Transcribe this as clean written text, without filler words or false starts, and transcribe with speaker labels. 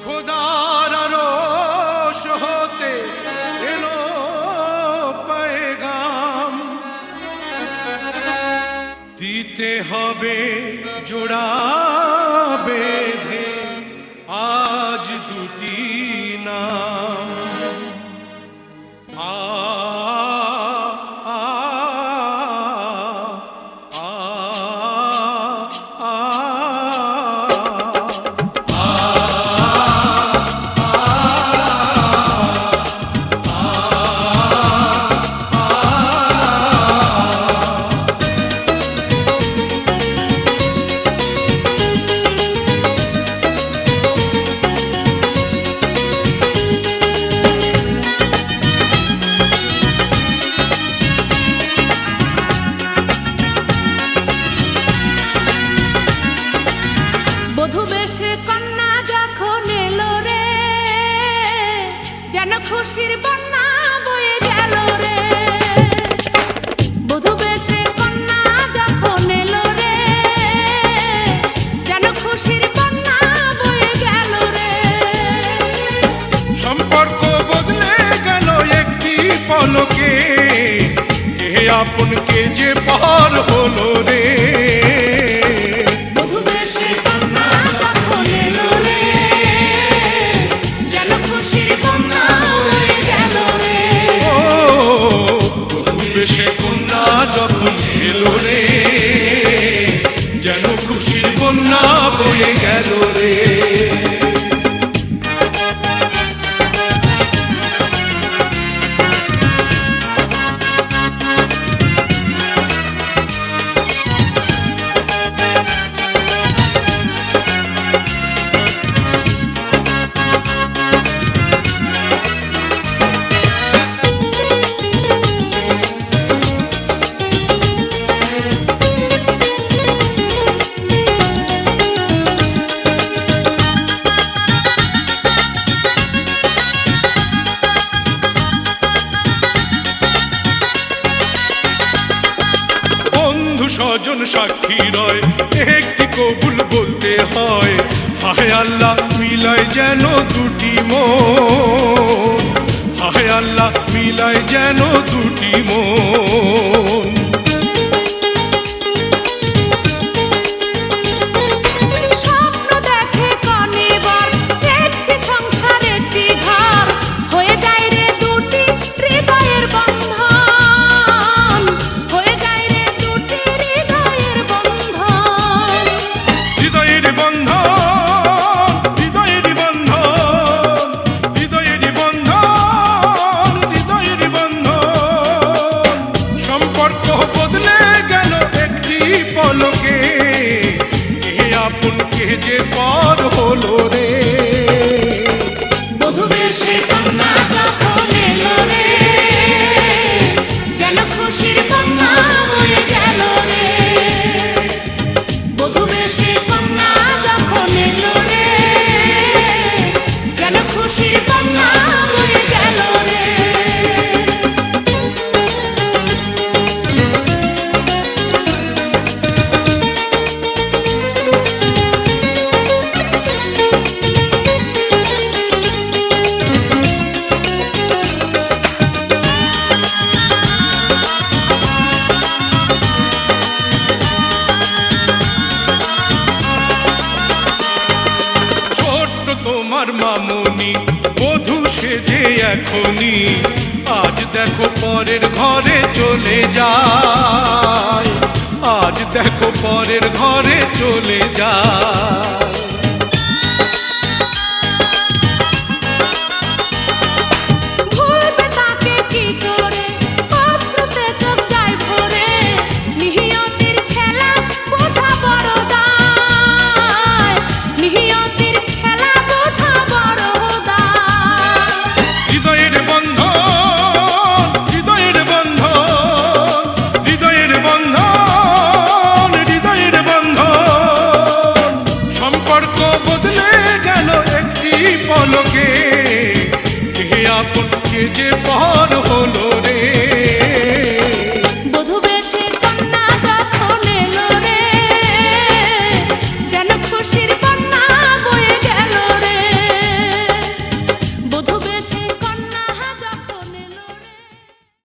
Speaker 1: খোদার আরশ হতে এলো পেগাম, দিতে হবে জোড়া বেঁধে আজ দুটি নাম।
Speaker 2: খুশির বন্যা বয়ে গেল রে, বধূ বেশে কন্যা যখন এলো রে, যেন খুশির বন্যা বয়ে গেল রে।
Speaker 1: সম্পর্ক বদলে গেল একটি পলকে, কে আপন কে যে পার হলো রে। যখন এলো রে, যেন খুশির বন্যা বয়ে গেল রে। স্বজন সাক্ষী রয়, একটি কবুল বলতে হয়। হায় আল্লাহ মিলায় যেন দুটি মন, হায় আল্লাহ মিলায় যেন দুটি মন। যে পার হলো রে,
Speaker 2: বধূ বেশে কন্যা যখন এলো রে, যেন খুশির বন্যা বয়ে গেল রে। বধূ বেশে কন্যা যখন এলো রে, যেন খুশির বন্যা বয়ে গেল রে।
Speaker 1: তোমার মামনি বধূ সেজে এখনি, আজ দেখো পরের ঘরে চলে যায়, আজ দেখো পরের ঘরে চলে যায়। পলকে কে আপন কে যে পার